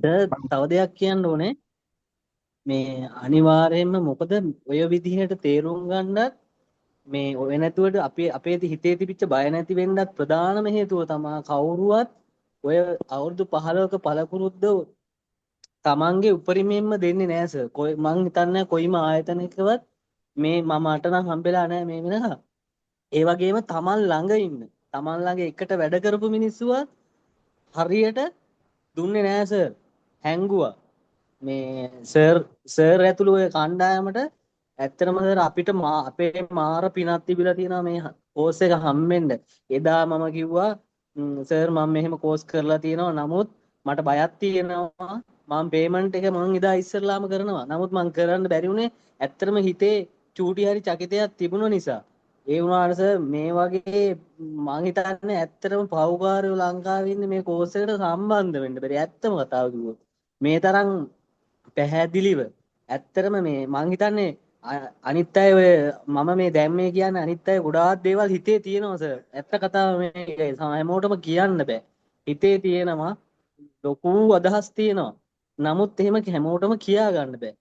තව දෙයක් කියන්න ඕනේ මේ අනිවාර්යයෙන්ම මොකද ඔය විදිහට තේරුම් ගන්නත් මේ ඔය නැතුවට අපේ හිතේ තිබිච්ච බය නැති වෙන්නත් ප්‍රධානම හේතුව තමයි කවුරුවත් ඔය අවුරුදු 15ක පළපුරුද්ද තමන්ගේ උපරිමයෙන්ම දෙන්නේ නෑ සර්. මං හිතන්නේ කොයිම ආයතනයකවත් මේ මම අට නම් හම්බෙලා නෑ මේ වෙනකම්. ඒ වගේම තමන් ළඟ ඉන්න තමන් ළඟ එකට වැඩ කරපු මිනිස්සුවත් හරියට දුන්නේ නෑ සර්. හැංගුවා. මේ සර් ඇතුළු ඔය කණ්ඩායමට ඇත්තටම සර් අපිට අපේ මාර පිනක් තිබිලා තියෙනවා මේ කෝස් එක හම්බෙන්න. එදා මම කිව්වා සර් මම මෙහෙම කෝස් කරලා තියෙනවා. නමුත් මට බයක් තියෙනවා. මම පේමන්ට් එක මං එදා ඉස්සරලාම කරනවා. නමුත් මං කරන්න බැරි වුණේ ඇත්තටම හිතේ චූටි හරි චකිතයක් තිබුණ නිසා. ඒ වුණාට සර් මේ වගේ මං හිතන්නේ ඇත්තටම පව්කාරයෝ ලංකාවේ ඉන්නේ මේ කෝස් එකට සම්බන්ධ වෙන්න බැරි. ඇත්තම කතාව කිව්වොත්. මේ තරම් පැහැදිලිව ඇත්තටම මේ මං හිතන්නේ අනිත් අය ඔය මම මේ දැන් මේ කියන්නේ අනිත් අය ගොඩාක් දේවල් හිතේ තියෙනවා සර්. ඇත්ත කතාව මේකයි. හැමෝටම කියන්න බෑ. හිතේ තියෙනවා ලොකු අදහස් තියෙනවා. නමුත් එහෙම හැමෝටම කියා ගන්න බෑ.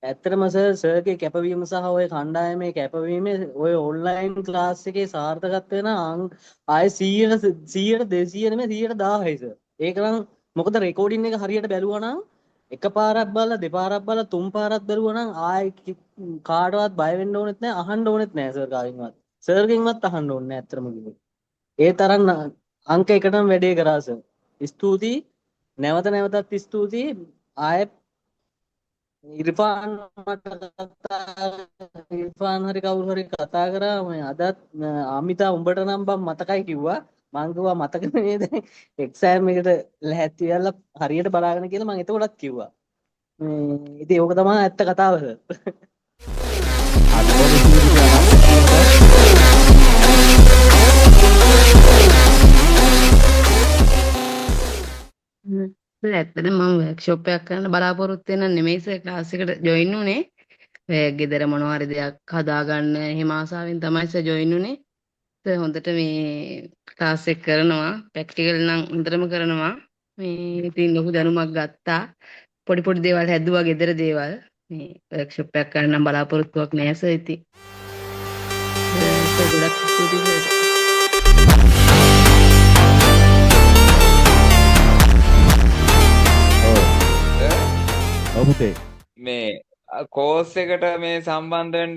ඇත්තටම සර්ගේ කැපවීම සහ ඔය කණ්ඩායමේ කැපවීමේ ඔය ඔන්ලයින් ක්ලාස් එකේ සාර්ථකත්වය නම් ආයේ 100ට 200 නෙමෙයි 110යි සර්. ඒක නම් මොකද රෙකෝඩින් එක හරියට බැලුවා නම් එකපාරක් බලලා දෙපාරක් බලලා තුන් පාරක් බැලුවා නම් ආයේ කාටවත් බය වෙන්න ඕනෙත් නැහැ අහන්න ඕනෙත් නැහැ සර් කාගෙන්වත්. සර්ගෙන්වත් අහන්න ඕනේ නැහැ ඇත්තටම කිව්වොත්. ඒ තරම් අංක එකටම වැඩේ කරා සර්. ස්තුතියි. නැවත නැවතත් ස්තුතියි. ආයේ ඉර්ෆාන් හරි කවුරු හරි කතා කරා මේ අදත් අමිතා උඹට නම් බම් මතකයි කිව්වා මං කිව්වා මතක නේද එක්සෑම් එකට ලැහැත්ති වෙලා හරියට බලාගෙන කියලා මං එතකොටත් කිව්වා ඉතින් ඕක තමයි ඇත්ත කතාව ඇත්තට මම වර්ක්ෂොප් එකක් කරන්න බලාපොරොත්තු වෙන නෙමෙයි සර් ක්ලාස් එකට ජොයින් උනේ. ඔය ගෙදර මොනවා හරි දෙයක් හදාගන්න එහෙම ආසාවෙන් තමයි සර් ජොයින් උනේ. සර් හොඳට මේ ක්ලාස් එක කරනවා. ප්‍රැක්ටිකල් නම් හොඳටම කරනවා. මේ ඉතින් ලොකු දැනුමක් ගත්තා. පොඩි පොඩි දේවල් හැදුවා ගෙදර දේවල්. මේ වර්ක්ෂොප් එකක් කරන්න නම් බලාපොරොත්තුවක් නෑ සර් ඉතින්. සර් ගොඩක් ස්තුතියි සර්. මේ කෝස් එකට මේ සම්බන්ධ වෙන්න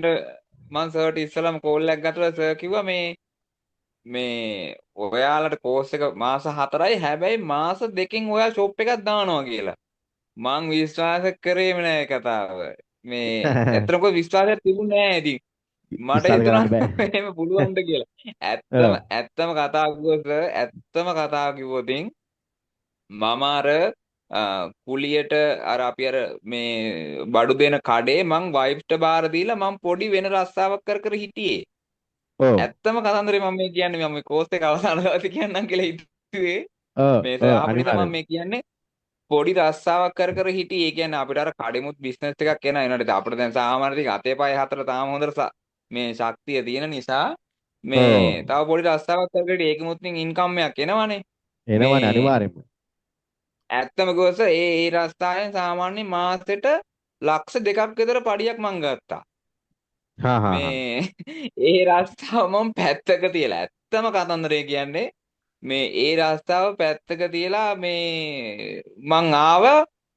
මම සර්ට ඉස්සලම කෝල් එකක් ගත්තා සර් කිව්වා මේ ඔයාලට කෝස් එක මාස 4යි හැබැයි මාස 2කින් ඔයා ෂොප් එකක් දානවා කියලා. මං විශ්වාස කරේම නෑ කතාව. මේ ඇත්තටම કોઈ විශ්වාසයක් තිබුණේ නෑ ඉතින්. මට හිතුණා එහෙම පුළුවන්ද කියලා. ඇත්තම කතාව කිව්වොත් ඇත්තම කතාව කිව්වොත් මම අර කුලියට අර අපි අර මේ බඩු දෙන කඩේ මං වයිෆ්ට බාර දීලා මං පොඩි වෙන රස්සාවක් කර කර හිටියේ. ඇත්තම කතන්දරේ මම මේ කියන්නේ මම මේ කෝස් එක අවසන් කරලා කියන්නම් කියලා හිතුවේ. මේ අපිට මම මේ කියන්නේ පොඩි රස්සාවක් කර කර හිටියේ. ඒ කියන්නේ අපිට අර කඩෙමුත් බිස්නස් එකක් එනවා. ඒනට අපිට දැන් සාමාන්‍යයෙන් අතේ පය හතර තාම හොඳට මේ ශක්තිය තියෙන නිසා මේ තව පොඩි රස්සාවක් කර කර ඒකෙමුත් ඉන්කම් එකක් එනවනේ. එනවනේ අනිවාර්යෙන්ම. ඇත්තම ගොස ඒ රස්තාවෙන් සාමාන්‍ය මාසෙට ලක්ෂ 2ක් විතර පඩියක් මං ගත්තා. මේ ඒ රස්තාව මම පැත්තක තියලා ඇත්තම කතන්දරේ කියන්නේ මේ ඒ රස්තාව පැත්තක තියලා මේ මං ආව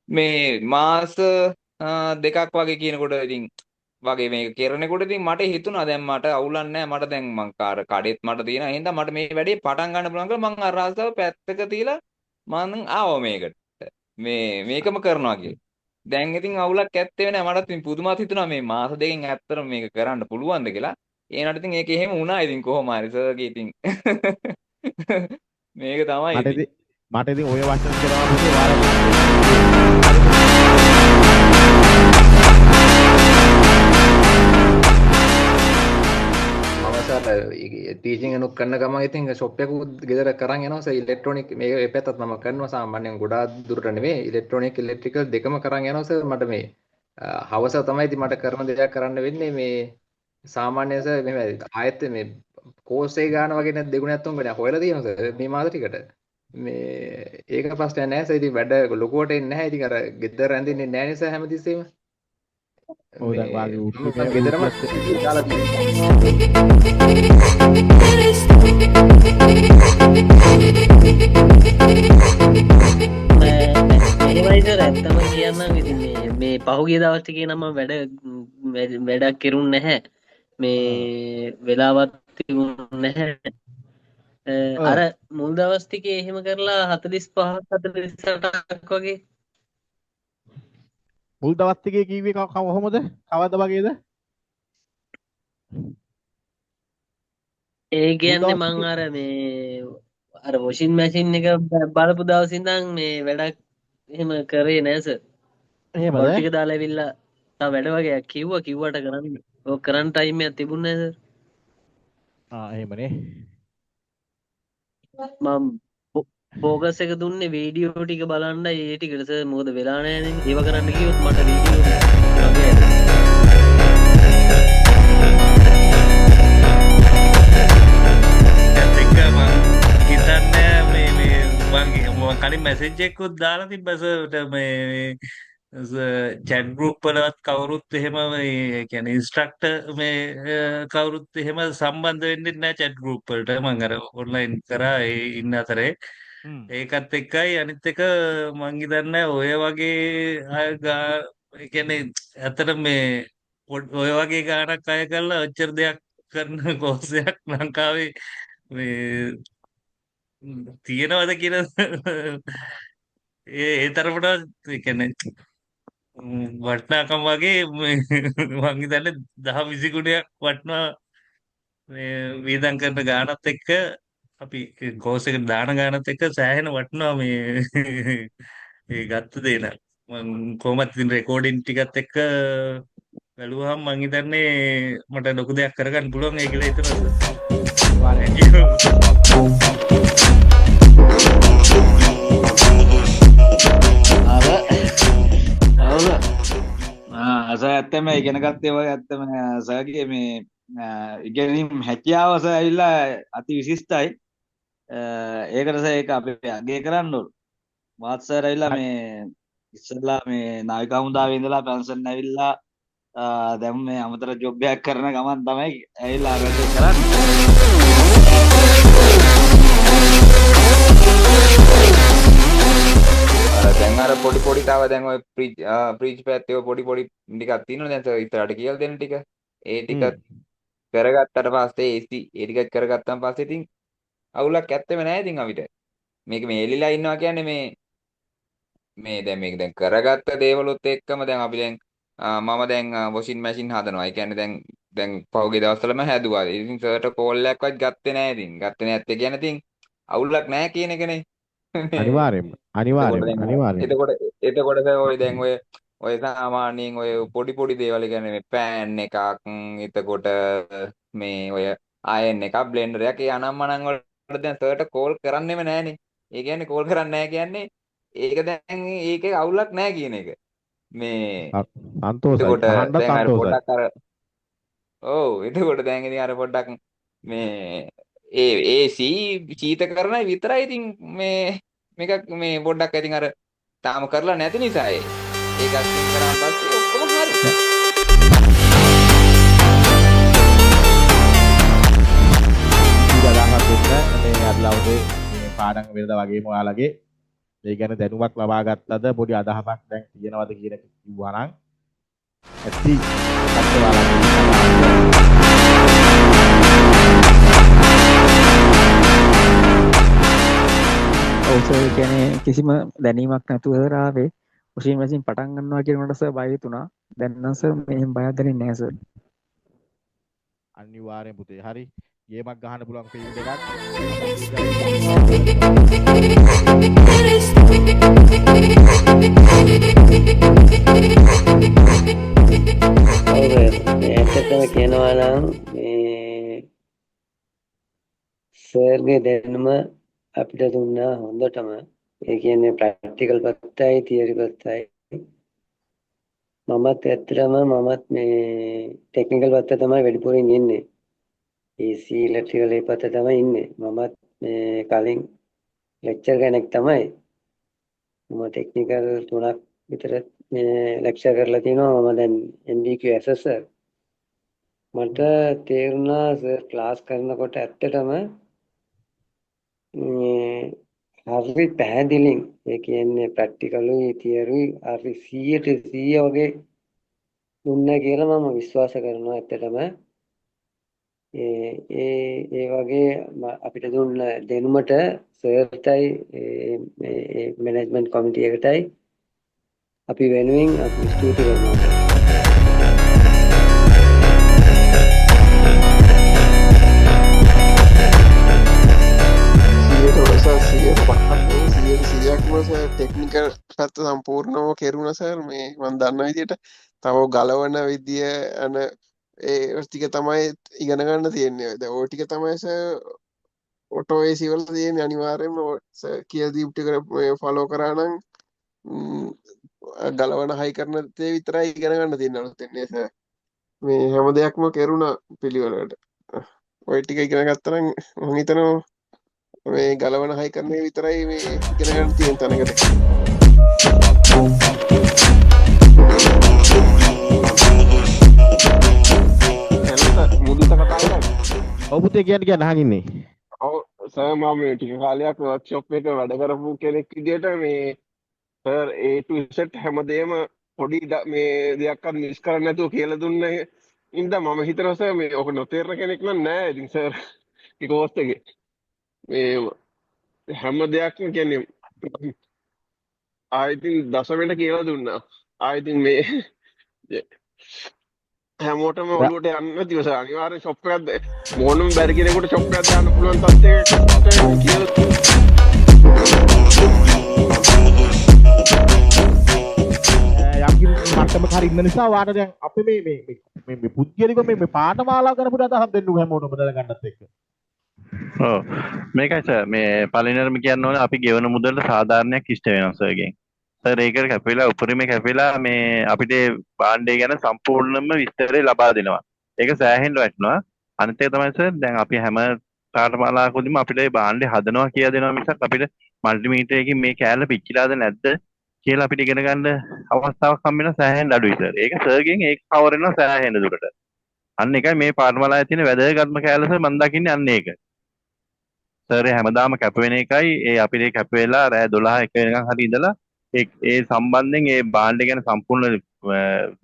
මේ මාස 2ක් වගේ කියනකොට ඉතින් වගේ මේක කරනකොට ඉතින් මට හිතුණා දැන් මට අවුලක් නැහැ මට දැන් මං කඩේත් මට තියෙන හින්දා මට මේ වැඩේ පටන් ගන්න පුළුවන් කියලා මං අර රස්තාව පැත්තක තියලා මම ආවා මේකට මේකම කරනවා කියලා. දැන් ඉතින් අවුලක් ඇත්තේ නැහැ මටත් ඉතින් පුදුමත් හිතුණා මේ මාස දෙකෙන් ඇත්තටම මේක කරන්න පුළුවන්ද කියලා. ඒනට ඉතින් ඒක එහෙම වුණා ඉතින් කොහොම හරි සර්ගේ ඉතින් මේක තමයි ඉතින් මට ඉතින් ඔය වචන කරනවා මොකද වාර ටීචින් එනුත් කරන ගමන් ඉතින් ෂොප් එකක් ගෙදර කරන් යනවා සර් ඉලෙක්ට්‍රොනික මේක ඒ පැත්තත් මම කරනවා සාමාන්‍යයෙන් ගොඩාක් දුරට නෙමෙයි ඉලෙක්ට්‍රොනික ඉලෙක්ට්‍රිකල් දෙකම කරන් යනවා සර් මට මේ හවස තමයි ඉතින් මට කරන දෙයක් කරන්න වෙන්නේ මේ සාමාන්‍යයෙන් සර් මේ ආයෙත් මේ කෝස් එක ගන්න වගේ නැත් දෙගුණයක් තුන් ගුණයක් හොයලා තියෙනවා සර් මේ මාස ටිකට මේ ඒක ප්‍රශ්නයක් නැහැ සර්. ඉතින් වැඩ ලොකුවට එන්නේ නැහැ. ඉතින් අර ගෙදර ඇඳින්නේ නැහැ නිසා හැමතිස්සෙම. ඔව් දැන් මේ වාගේ මම උත්තරේ ගෙදරම උත්තරත් දාලා තියෙනවා. එහෙමයි සර් ඇත්තම කියන්නම් ඉතින් මේ පහුගිය දවස් ටිකේ නම් මම වැඩක් කෙරුන්නේ නැහැ. මේ වෙලාවත් තිබුණේ නැහැ. අර මුල් දවස් ටිකේ එහෙම කරලා 45ක් 48ක් වගේ. මුල් දවස් ටිකේ කිව්වේ කොහොමද? කවද්ද වගේද? ඒ මුල් කියන්නේ දවස් මං ටිකේ අර මේ අර වොෂින් මැෂින් එක බලපු දවස් ඉඳන් මේ වැඩක් එහෙම කරේ නෑ සර්. එහෙමද? බොල් ටික දාලා ඇවිල්ලා තව වැඩ වගේක් කිව්වට කරන්න. ඔය කරන්න ටයිම් එකක් තිබුණේ නෑ එහෙමනේ. සර්. මම ෆෝකස් එක දුන්නේ වීඩියෝ ටික බලන්නයි ඒ ටිකට සර්. මොකද වෙලා නෑනේ. ඒව කරන්න කිව්වොත් මට වීඩියෝ වගේ එක මං හිතන්නේ මං කලින් මැසේජ් එකකුත් දාලා තිබ්බසට මේ චැට් ගෲප් වලවත් කවුරුත් එහෙම මේ කියන්නේ ඉන්ස්ට්‍රක්ටර් මේ කවුරුත් එහෙම සම්බන්ධ වෙන්නේ නැහැ චැට් ගෲප් වලට. මං අර ඔන්ලයින් කරා ඒ ඉන්න අතරේ ඒකත් එක්කයි අනිත් එක මං හිතන්නේ ඔය වගේ අය ඒ කියන්නේ ඇත්තට මේ ඔය වගේ ගානක් අය කරලා ඔච්චර දෙයක් කරන කෝස් එකක් ලංකාවේ මේ තියෙනවද කියන ඒ තරමට ඒ කියන්නේ වටිනාකම් වගේ මං හිතන්නේ 10-20 ගුණයක් වටිනා මේ වියදම් කරන ගානත් එක්ක අපි කෝස් එකට දාන ගානත් එක්ක සෑහෙන වටිනවා මේ ඒ ගත්ත දේ නම් මං කොහොමත් ඉතින් රෙකෝඩින් ටිකත් එක්ක බැලුවහම මං හිතන්නේ මට ලොකු දෙයක් කරගන්න පුළුවන් ඒ කියලා හිතනවා. අස ඇත්තම ඉගෙන ගත්තේ වගේ ඇත්තම සර්ගේ මේ ඉගෙනීම් හැකියාව සර් ඇවිල්ලා අති විශිෂ්ටයි. ඒකට සර් ඒක අපි අගය කරන්න ඕන. මාත් සර් ඇවිල්ලා මේ ඉස්සෙල්ලා මේ නාවික හමුදාවේ ඉඳලා පෙන්ෂන් ඇවිල්ලා දැන් මේ අමතර ජොබ් එකක් කරන ගමන් තමයි ඇවිල්ලා වැඩ කරන්නේ. දැන් අර පොඩි තව දැන් ඔය ප්‍රීච් පැත්තේ පොඩි ටිකක් තියෙනවා දැන් සර් ඉස්සරහට කියලා දෙන්න ටික. ඒ ටික කරගත්තට පස්සේ ඒ ටික කරගත්තාන් පස්සේ ඉතින් අවුලක් ඇත්තෙම නැහැ ඉතින් අපිට. මේක මේ එලිලා ඉන්නවා කියන්නේ මේ දැන් මේක දැන් කරගත්ත දේවලුත් එක්කම දැන් අපි දැන් මම දැන් වොෂින් මැෂින් හදනවා. ඒ කියන්නේ දැන් පහුගිය දවස්වලම හැදුවා. ඉතින් සර්ට කෝල් එකක්වත් ගත්තේ නැහැ ඉතින්. ගත්තේ නැත්තේ කියන්නේ ඉතින් අවුලක් නැහැ කියන එකනේ. අනිවාර්යෙන්ම එතකොට ඔය දැන් ඔය සාමාන්‍යයෙන් ඔය පොඩි දේවල් කියන්නේ මේ පෑන් එකක් එතකොට මේ ඔය අයන් එකක් බ්ලෙන්ඩර් එකක් ඒ අනම්මනම් වලට දැන් සර්ට කෝල් කරන්නෙම නැහනේ. ඒ කියන්නේ කෝල් කරන්නේ නැහැ කියන්නේ ඒක දැන් ඒකේ අවුලක් නැහැ කියන එක. මේ එතකොට දැන් අර පොඩ්ඩක් අර ඔව් එතකොට දැන් ඉතින් අර පොඩ්ඩක් මේ AC චීත කරනයි විතරයි ඉතින් මේක මේ පොඩ්ඩක් ඉතින් අර තාම කරලා නැති නිසා ඒකත් කරාන් පස්සේ ඔක්කොම හරි. ඉතින් මේ අදලා උදේ මේ පාඩම් වෙනදා වගේම ඔයාලගේ ඒ ගැන දැනුමක් ලබා ගත්තද පොඩි අදහසක් දැන් තියෙනවද කියන එක කිව්වා නම් ඇති ඔව් සර් කියන්නේ කිසිම දැනීමක් නැතුව සර් ආවේ වොෂින් මැෂින් පටන් ගන්නවා කියනකොට සර් බය හිතුණා. දැන් නම් සර් මෙහෙම බයක් දැනෙන්නේ නැහැ සර්. අනිවාර්යෙන් පුතේ හරි ගේමක් ගහන්න පුළුවන් ෆීල්ඩ් එකක් ඇත්තටම කියනවා නම් මේ සර්ගේ දැනුම අපිට දුන්නා හොඳටම. ඒ කියන්නේ ප්‍රැක්ටිකල් පැත්තයි තියරි පැත්තයි. මමත් මේ ටෙක්නිකල් පැත්ත තමයි වැඩිපුරින් ඉන්නේ. AC ඉලෙක්ට්‍රිකල් ඒ පැත්ත තමයි ඉන්නේ. මමත් මේ කලින් ලෙක්චර් කෙනෙක් තමයි. මම ටෙක්නිකල් 3ක් විතර මේ ලෙක්චර් කරලා තිනවා. මම දැන් NVQ assessor. මට තේරුණා සර් ක්ලාස් කරනකොට ඇත්තටම මේ හරි පැහැදිලි. ඒ කියන්නේ ප්‍රැක්ටිකලුයි තියරියි හරි 100ට 100 වගේ දුන්නා කියලා මම විශ්වාස කරනවා. ඇත්තටම ඒ වගේ අපිට දුන්න දෙනුමට සර්ටයි මේ මැනේජ්මන්ට් කමිටු එකටයි අපි වෙනුවෙන් අපි ස්තුති කරනවා. ටෙක්නිකල් පැත්ත සම්පූර්ණව කෙරුණා සර්. මේ මම දන්න විදිහට තව ගලවන විදිය අන ඒ ටික තමයි ඉගෙන ගන්න තියෙන්නේ. දැන් ওই ටික තමයි සර් ඔටෝ AC වල තියෙන්නේ. අනිවාර්යයෙන්ම සර් කියලා දීපු ටික ෆලෝ කරා නම් ගලවන හයි කරන දේ විතරයි ඉගෙන ගන්න තියෙන්නේ. අලුතෙන් නේ සර්. මේ හැම දෙයක්ම කෙරුණා පිළිවෙලට. ওই ටික ඉගෙන ගත්තා නම් මම හිතනවා මේ ගලවන හයි කරන එක විතරයි මේ ඉගෙන ගන්න තියෙන තැනකට. ඔව් පුතේ කියන්න අහන් ඉන්නේ. ඔව් සර් මම මේ ටික කාලයක් වර්ක්ෂොප් එක වැඩ කරපු කෙනෙක් විදිහට මේ සර් A to Z හැමදේම පොඩි මේ දෙයක්වත් මිස් කරන්නේ නැතුව කියලා දුන්නේ. ඉතින් මම හිතනවා සර් මේ ඔක නොතේරෙන කෙනෙක් නම් නෑ. ඉතින් සර් මේ කෝස් එකේ මේ හැම දෙයක්ම කියන්නේ ආයිතින් දශමයට කියලා දුන්නා. ආයිතින් මේ හැමෝටම ඔළුවට යන්නේ නැතිව සර් අනිවාර්යෙන් ෂොප් එකක් මොනම බැරි කෙනෙකුට ෂොප් එකක් දාන්න පුළුවන් තත්ත්වයකට කියලා යම් මට්ටමක හරි ඉන්න නිසා වාට දැන් අපි මේ පුද්ගලිකව මේ පාඨමාලා කරපු අදහස් දෙන්නු හැමෝටම දැනගන්නත් එක්ක. ඔව් මේකයි සර් මේ පළවෙනිවරම කියන්න ඕනේ අපි ගෙවන මුදලට සාධාරණයක් ඉෂ්ට වෙනවා සර්ගෙන්. සර් ඒකට කැපෙලා උපරිමේ කැපෙලා මේ අපිට භාණ්ඩය ගැන සම්පූර්ණම විස්තරය ලබා දෙනවා. ඒක සෑහෙන්න වටිනවා. අනිත් එක තමයි සර් දැන් අපි හැම පාඨමාලාවකදීම අපිට මේ භාණ්ඩය හදනවා කියලා දෙනවා මිසක් අපිට මල්ටිමීටර් එකකින් මේ කෑල්ල පිච්චිලාද නැද්ද කියලා අපිට ඉගෙන ගන්න අවස්ථාවක් හම්බ වෙන සෑහෙන්න අඩුයි සර්. ඒක සර්ගෙන් ඒක කවර් වෙනවා සෑහෙන්න දුරට. අන්න එකයි මේ පාඨමාලාවේ තියෙන වැදගත්ම කෑල්ල සර් මම දකින්නේ අන්න ඒක. සර් හැමදාම කැප වෙන එකයි ඒ අපිට කැප වෙලා රෑ 12 1 වෙනකන් හරි ඉඳලා ඒ සම්බන්ධයෙන් ඒ භාණ්ඩ ගැන සම්පූර්ණ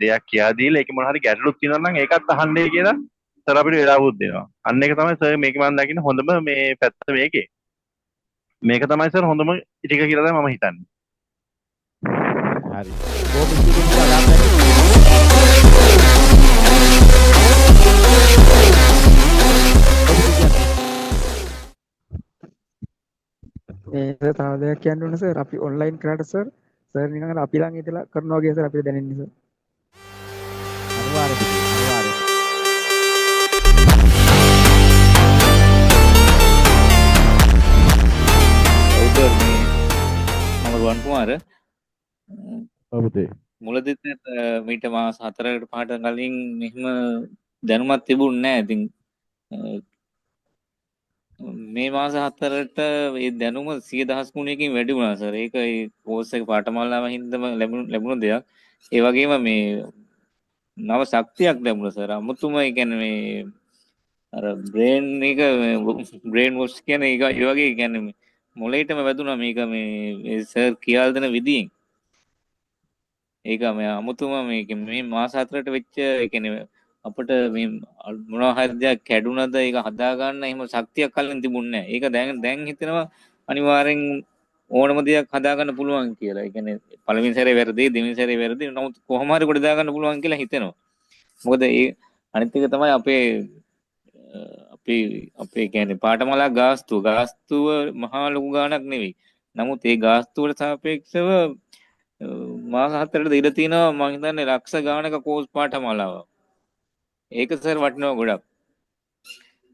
දෙයක් කියා දීලා ඒක මොන හරි ගැටලුවක් තියෙනවා නම් ඒකත් අහන්නේ කියලා සර් අපිට වෙලාවුත් දෙනවා. අන්න ඒක තමයි සර් මේක මම දකින්න හොඳම මේ පැත්ත මේකේ. මේක තමයි සර් හොඳම ටික කියලා තමයි මම හිතන්නේ. හරි. බොහොම ස්තුතියි කියලා මේ සර් තව දෙයක් කියන්න ඕනේ සර්. අපි ඔන්ලයින් කරාට සර් නිකන් අර අපි ළඟ ඉඳලා කරනවා වගේ සර් අපිට දැනෙන්නේ සර්. අනිවාර්යයෙන් අනිවාර්යයෙන්. ඔව් මේ මම රුවන් කුමාර ඔව් පුතේ. මුලදීත් මීට මාස 4කට 5කට කලින් මෙහෙම දැනුමක් තිබුණේ නැහැ. ඉතින් මේ මාස 4ට මේ දැනුම 100,000 ගුණයකින් වැඩි වුණා සර්. ඒක ඒ කෝස් එක පාඨමාලාවෙන් හින්දාම ලැබුණ දෙයක්. ඒ වගේම මේ නව ශක්තියක් ලැබුණා සර්. අමුතුම ඒ කියන්නේ මේ අර බ්‍රේන් වොෂ් කියන්නේ ඒක ඒ වගේ කියන්නේ මොළේටම වැදුනා මේක මේ සර් කියලා දෙන විදියෙන්. ඒක මේ අමුතුම මේ මාස 4ට වෙච්ච ඒ කියන්නේ අපිට මේ මොනවා හරි දෙයක් කැඩුනද ඒක හදා ගන්න එහෙම ශක්තියක් කලින් තිබුණේ නැහැ. ඒක දැන් හිතෙනවා අනිවාර්යෙන් ඕනම දෙයක් හදා ගන්න පුළුවන් කියලා. ඒ කියන්නේ පළවෙනි සැරේ වැරදි, දෙවෙනි සැරේ වැරදි. නමුත් කොහොම හරි කොට දා ගන්න පුළුවන් කියලා හිතෙනවා. මොකද ඒ අනිත් එක තමයි අපේ කියන්නේ පාඨමාලා ගාස්තුව මහා ලොකු ගාණක් නෙවෙයි. නමුත් ඒ ගාස්තුවට සාපේක්ෂව මාස 4ට ඉඳ තියෙනවා මම හිතන්නේ ලක්ෂ ගාණක කෝස් පාඨමාලාවක්. ඒක සර් වටිනවා ගොඩක්.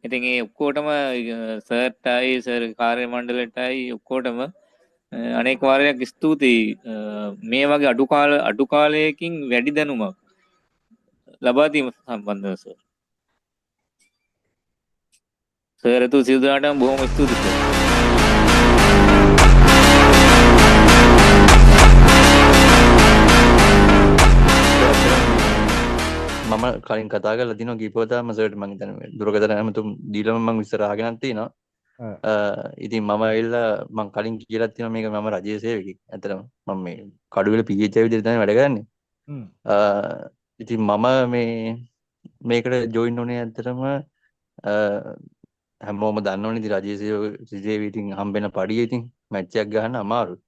ඉතින් ඒ ඔක්කොටම සර්ටයි සර් කාර්ය මණ්ඩලයටයි ඔක්කොටම අනේක වාරයක් ස්තුතියි. මේ වගේ අඩු කාලයකින් වැඩි දැනුමක් ලබා දීම සම්බන්ධව සර්. සර් සියලු දෙනාටම බොහොම ස්තුතියි සර්. කලින් කතා කරලා තිනවා කීපවතාවම සර්ට මම හිතන්නේ දුරකථන ඇමතුම් දීලම මම විස්තර අහගෙනත් තිනවා. ඉතින් මම ඇවිල්ලා මම කලින් කියලා තිනවා මේක මම රජයේ සේවකයෙක්. ඇත්තටම මම මේ කඩුවෙල PHI විදිහට තමයි වැඩ කරන්නේ. ඉතින් මම මේකට ජොයින් වුණේ ඇත්තටම හැමෝම දන්නවනේ ඉතින් රජයේ සේවකයෙක් ඉතින් හම්බෙන පඩිය ඉතින් මැච් එකක් ගන්න අමාරුයි.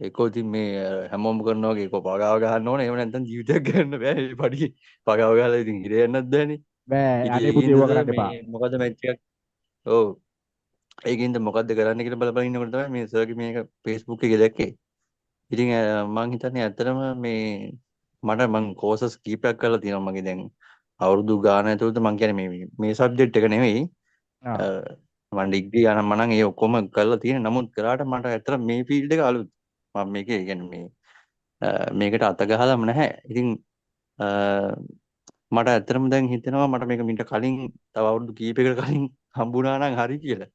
ඒකෝ ඉතින් මේ හැමෝම කරනවා වගේ ඒක පගාව ගන්න ඕනේ. එහෙම නැත්නම් ජීවිතයක් ගන්න බෑ. මේ පඩිය පගාව ගහලා ඉතින් ඉර යන්නත් බෑනේ. බෑ අනේ පුතේ ඒව කරන්න එපා. මොකද මැච් එකක් ඔව් ඒකින්ද මොකද්ද කරන්න කියලා බල බල ඉන්නකොට තමයි මේ සර්ගේ මේක Facebook එකේ දැක්කේ. ඉතින් මං හිතන්නේ ඇත්තටම මම කෝසස් කීපයක් කරලා තියෙනවා මගේ දැන් අවුරුදු ගාන ඇතුළත මං කියන්නේ මේ සබ්ජෙක්ට් එක නෙවෙයි. මම ඩිග්‍රී යන මනම් ඒ ඔක්කොම කරලා තියෙන. නමුත් කරාට මට ඇත්තට මේ ෆීල්ඩ් එක අලුත්. මම මේකේ කියන්නේ මේකට අත ගහලාම නැහැ. ඉතින් මට ඇත්තටම දැන් හිතෙනවා මට මේක මිට කලින් තව අවුරුදු කීපයකට කලින් හම්බුණා නම් හරි කියලා.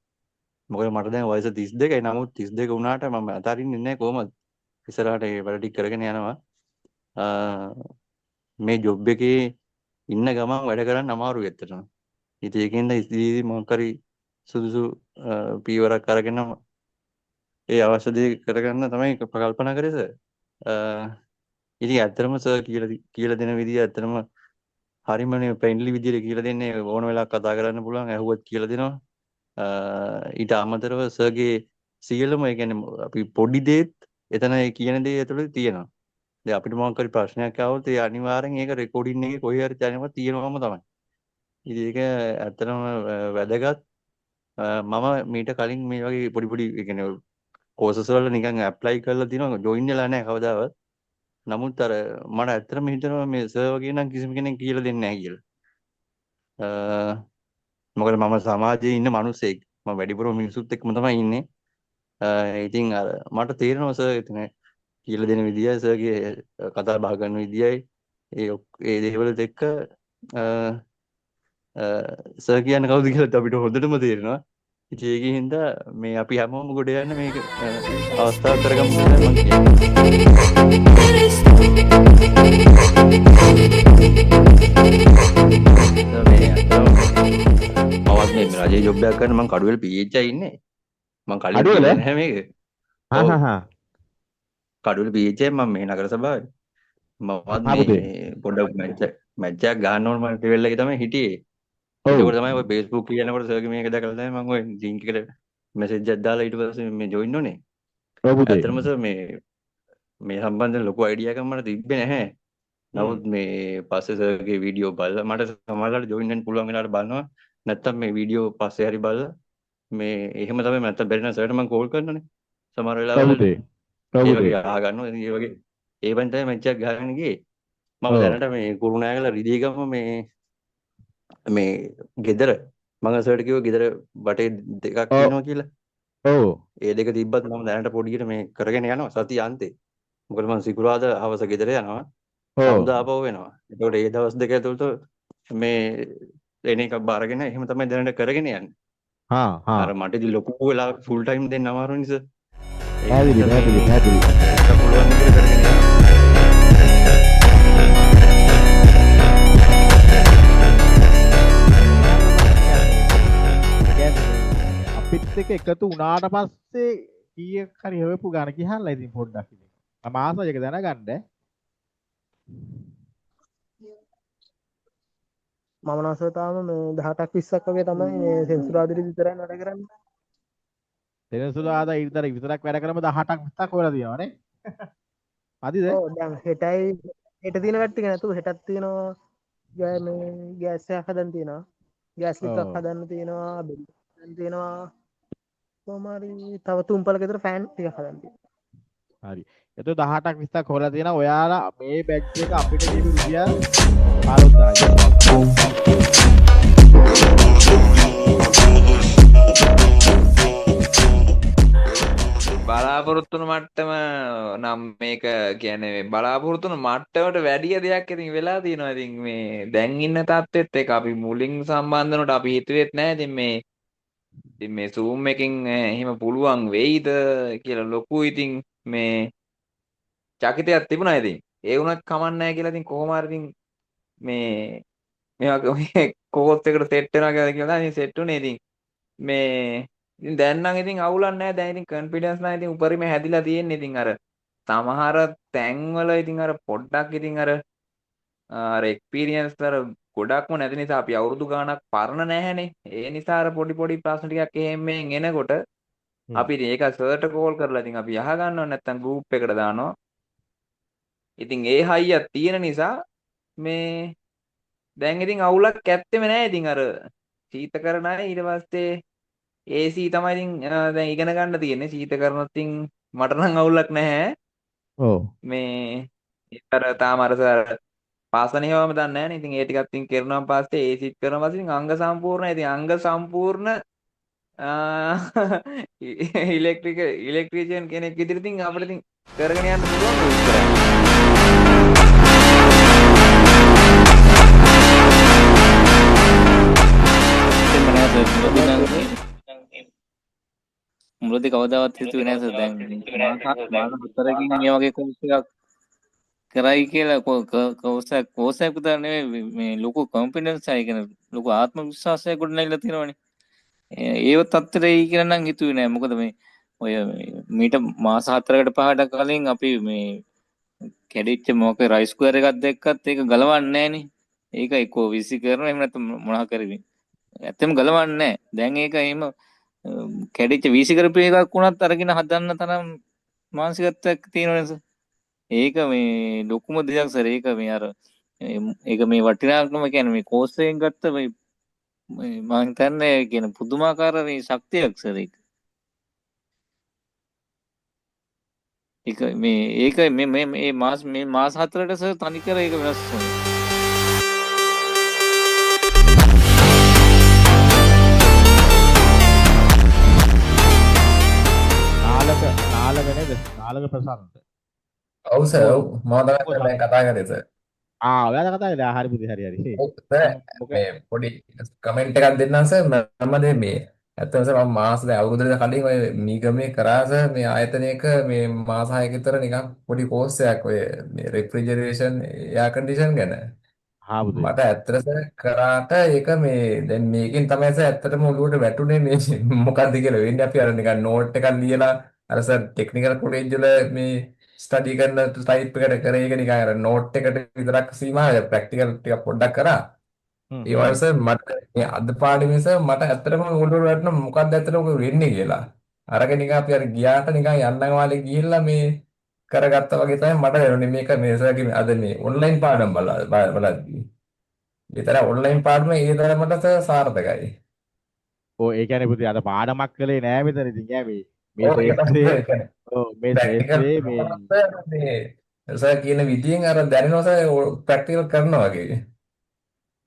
මොකද මට දැන් වයස 32යි. නමුත් 32 වුණාට මම අතාරින්නේ නැහැ කොහොමද. ඉස්සරහට ඒ වැඩ ටික කරගෙන යනවා. මේ ජොබ් එකේ ඉන්න ගමන් වැඩ කරන්න අමාරුයි ඇත්තටම. ඉතින් ඒකෙන්ද ඉතින් මොකක් හරි සුදුසු පීවරක් අරගෙන ඒ අවශ්‍ය දේ කරගන්න තමයි කල්පනා කරේ සර්. ඉතින් ඇත්තටම සර් කියලා දෙන විදිය ඇත්තටම හරිමනේ ෆ්‍රෙන්ඩ්ලි විදියට කියලා දෙන්නේ ඕන වෙලාවක කතා කරන්න පුළුවන් ඇහුවත් කියලා දෙනවා. ඊට අමතරව සර්ගේ සියලුම ඒ කියන්නේ අපි පොඩි දේත් එතන කියන දේ ඇතුළේ තියෙනවා. දැන් අපිට මොකක් හරි ප්‍රශ්නයක් ආවොත් ඒ අනිවාර්යෙන් ඒක රෙකෝඩින් එකේ කොහේ හරි තැනක තියෙනවම තමයි. ඉතින් ඒක ඇත්තටම වැදගත්. මම මීට කලින් මේ වගේ පොඩි පොඩි ඒ කියන්නේ කෝසස් වල නිකන් ඇප්ලයි කරලා තිනවා ජොයින් වෙලා නැහැ කවදාවත්. නමුත් අර මට ඇත්තටම හිතෙනවා මේ සර් වගේ නම් කිසිම කෙනෙක් කියලා දෙන්නේ නැහැ කියලා. මොකද මම සමාජයේ ඉන්න මිනිස්සෙක්. මම වැඩිපුර මිනිස්සුත් එක්කම තමයි ඉන්නේ. ඉතින් අර මට තේරෙනවා සර් එතන කියලා දෙන විදියයි සර්ගේ කතා බහ කරන විදියයි ඒ දේවලත් එක්ක සර් කියන්නේ කවුද කියලා අපිට හොඳටම තේරෙනවා. ඉතින් ඒකෙන් හින්දා මේ අපි හැමෝම ගොඩ යන්න මේක අවස්ථාවක් කරගමු කියලා මම කියන්නේ. මේ රජයේ ජොබ් එකක් කරන මම කඩුවෙල PHI ඉන්නේ. මම කලින් නැහැ මේක. කඩුවෙල PHI මම මේ නගර සභාවේ. මමත් මේ පොඩ්ඩක් මැච් එකක් ගන්න ඕන මම ටෙවල් එකේ තමයි හිටියේ. ඒකෝර තමයි ඔය Facebook කියනකොට සර්ගේ මේක දැකලා තමයි මම ඔය ලින්ක් එකට මැසේජ් එකක් දාලා ඊට පස්සේ මේ ජොයින් වුණේ. ඇත්තටම සර් මේ සම්බන්ධයෙන් ලොකු අයිඩියා එකක් මට තිබ්බේ නැහැ. නමුත් මේ පස්සේ සර්ගේ වීඩියෝ බලලා මට සමහරවිට ජොයින් වෙන්න පුළුවන් වෙලාවට බලනවා. නැත්තම් මේ වීඩියෝ පස්සේ හරි බලලා මේ එහෙම තමයි නැත්තම් බැරි නම් සර්ට මම කෝල් කරනවානේ. සමහර වෙලාවල ඒ වගේ අහගන්නවා. ඒ වගේ ඒ වෙන් තමයි මැච් එකක් ගහගෙන ගියේ. මම දැනට මේ කුරුණෑගල රිදීගම මේ ගෙදර මම සර්ට කිව්වා ගෙදර බටේ දෙකක් තියෙනවා කියලා. ඔව්. ඒ දෙක තිබ්බත් මම දැනට පොඩියට මේ කරගෙන යනවා සතිය අන්තේ. මොකද මම සිකුරාදා හවස ගෙදර යනවා. සමුදා ආපහු වෙනවා. ඒකට ඒ දවස් දෙක ඇතුළත මේ එන එකක් බාරගෙන එහෙම තමයි දැනට කරගෙන යන්නේ. අර මට ඉතින් ලොකු වෙලා ෆුල් ටයිම් දෙන්න අමාරු නිසා. පැහැදිලි. පුළුවන් විදිහට කරගෙන යනවා. අපිත් එක්ක එකතු වුණාට පස්සේ කීයක් හරි හොයපු ගාන කියහලා ඉතින් පොඩ්ඩක් ඉතින්. මම ආසයි එක දැනගන්න. මම නැසතාවම මේ 18ක් 20ක් වගේ තමයි මේ සෙන්සුරාදිරි විතරයි වැඩ කරන්නේ. සෙන්සුරාදා ඉදතර විතරක් වැඩ කරම 18ක් 20ක් හොයලා තියෙනවා නේ. හරිද? ඔව් දැන් හෙටයි හෙට තියෙන වැඩ ටික නැතුව හෙටක් තියෙනවා මේ ගෑස් එකක් හදන්න තියෙනවා. ගෑස් ලික්ක් හදන්න තියෙනවා. බෙල් හදන්න තියෙනවා. කොහොමරි තව තුම්පලක විතර ෆෑන් ටිකක් හදන්න තියෙනවා. හරි. එතකොට 18ක් 20ක් හොයලා තියෙනවා. ඔයාලා මේ බැච් එක අපිට දීපු රුපියල් 15000. බලාපොරොත්තු වුණු මට්ටම නම් මේක කියන්නේ බලාපොරොත්තු වුණු මට්ටමට වැඩි දෙයක් ඉතින් වෙලා තියෙනවා. ඉතින් මේ දැන් ඉන්න තත්ත්වෙත් එක අපි මුලින් සම්බන්ධ වුණාට අපි හිතුවේත් නැහැ ඉතින් මේ Zoom එකකින් එහෙම පුළුවන් වෙයිද කියලා ලොකු ඉතින් මේ චකිතයක් තිබුණා ඉතින්. ඒ වුණත් කමක් නැහැ කියලා ඉතින් කොහොම හරි ඉතින් මේ මේ කෝස් එකට සෙට් වෙනවා කියලා ඉතින් සෙට් උනේ ඉතින් මේ ඉතින් දැන් නම් ඉතින් අවුලක් නැහැ. දැන් ඉතින් කොන්ෆිඩන්ස් නම් ඉතින් උපරිම හැදිලා තියෙන්නේ. ඉතින් අර සමහර තැන්වල ඉතින් අර පොඩ්ඩක් ඉතින් අර එක්ස්පීරියන්ස් අර ගොඩක්ම නැති නිසා අපි අවුරුදු ගාණක් පරණ නැහැනේ. ඒ නිසා අර පොඩි පොඩි ප්‍රශ්න ටිකක් එහෙම මෙහෙන් එනකොට අපි ඉතින් ඒක සර්ට කෝල් කරලා ඉතින් අපි අහ ගන්නවා නැත්නම් ගෲප් එකට දානවා. ඉතින් ඒ හයියක් තියෙන නිසා මේ දැන් ඉතින් අවුලක් ඇත්තෙම නැහැ. ඉතින් අර සීතකරණ අය ඊට පස්සේ AC තමයි ඉතින් දැන් ඉගෙන ගන්න තියෙන්නේ. සීතකරණත් ඉතින් මට නම් අවුලක් නැහැ. ඔව්. මේ ඒතර තාම අර සර් පාසන හේවම දන්නේ නැහැ නේ. ඉතින් ඒ ටිකත් ඉතින් කරනවා පස්සේ ACත් කරනවා පස්සේ ඉතින් අංග සම්පූර්ණයි. ඉතින් අංග සම්පූර්ණ ඉලෙක්ට්‍රීෂියන් කෙනෙක් විදිහට ඉතින් අපිට ඉතින් කරගෙන යන්න පුළුවන් විස්තරයි. මුලදී කවදාවත් හිතුවේ නෑ සර් දැන් මාස 4කින් මේ වගේ කෝස් එකක් කරයි කියලා කෝස් එකක් විතර නෙවෙයි මේ ලොකු කොන්ෆිඩන්ස් එකක් කියන ලොකු ආත්ම විශ්වාසයක් ගොඩනැගිලා තියෙනවනේ. ඒව තත්ත්වෙයි කියලා නම් හිතුවේ නෑ. මොකද මේ ඔය මීට මාස 4කට 5කට කලින් අපි මේ කැඩිච්ච මොකක් රයිස් ස්ක්වෙයර් එකක් දැක්කත් ඒක ගලවන්නේ නෑනේ. ඒක එක්කෝ විසි කරනවා එහෙම නැත්නම් මොනවා කරවි. ඇත්තම ගලවන්නේ නෑ. දැන් ඒක එහෙම කැඩිච්ච වීසි කරපු එකක් වුණත් අරගෙන හදන්න තරම් මානසිකත්වයක් තියෙනවනේ සර්. ඒක මේ ලොකුම දෙයක් සර්. ඒක මේ අර ඒක මේ වටිනාකම කියන්නේ මේ කෝස් එකෙන් ගත්ත මේ මම හිතන්නේ කියන පුදුමාකාර මේ ශක්තියක් සර් ඒක. ඒක මේ මාස 4ට සර් තනිකර ඒක වෙනස් වුණා. නාලක නේද? නාලක ප්‍රසන්නද? ඔව් සර්. ඔව් මම තමයි දැන් කතා කරේ සර්. ඔයාලා කතා කරලා හරි පුතේ හරි. ඔව් සර් මේ පොඩි කමෙන්ට් එකක් දෙන්නම් සර්. මම දැන් මේ ඇත්තටම සර් මම මාස දැන් අවුරුද්දකට කලින් ඔය මීගමේ කරා සර් මේ ආයතනයක මේ මාස 6ක විතර නිකන් පොඩි කෝස් එකක් ඔය මේ රෙෆ්‍රිජරේෂන් එයාර් කන්ඩිෂන් ගැන. මට ඇත්තට සර් කරාට ඒක මේ දැන් මේකෙන් තමයි සර් ඇත්තටම ඔළුවට වැටුනේ මේ මොකද්ද කියලා වෙන්නේ. අපි අර නිකන් නෝට් එකක් ලියලා අර සර් ටෙක්නිකල් කොලෙජ් වල මේ ස්ටඩි කරන ටයිප් එකට කරේ ඒක නිකන් අර නෝට් එකට විතරක් සීමා ප්‍රැක්ටිකල් ටිකක් පොඩ්ඩක් කරා. ඒ වගේ සර් මට මේ අද පාඩමේ සර් මට ඇත්තටම ඔළුවට වැටුණා මොකද්ද ඇත්තටම ඔක වෙන්නේ කියලා. අරක නිකන් අපි අර ගියාට නිකන් යන්නම් වාලේ ගිහිල්ලා මේ කරගත්තා වගේ තමයි මට දැනුනේ. මේක මේ සර්ගේ අද මේ ඔන්ලයින් පාඩම් බලද්දී. විතර ඔන්ලයින් පාඩම ඒ තරමට සර් සාර්ථකයි. ඔව් ඒ කියන්නේ පුතේ අද පාඩමක් කළේ නෑ මෙතන ඉතින් මේ ඔව් ඒක තමයි ඒ කියන්නේ. ඔව් මේ මේ සර් කියන විදියෙන් අර දැනෙනවා සර් ප්‍රැක්ටිකල් කරනවා වගේ.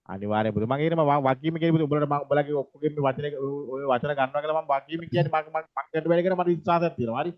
අනිවාර්යයෙන් පුතේ මම කියනවා මම වගකීම කියන්නේ පුතේ උඹලට මම උඹලගේ ඔක්කොගෙම මේ වචන ඔය වචන ගන්නවා කියලා මම වගකීම කියන්නේ මම කරන්න බැරි කියලා මට විශ්වාසයක් තියෙනවා. හරි.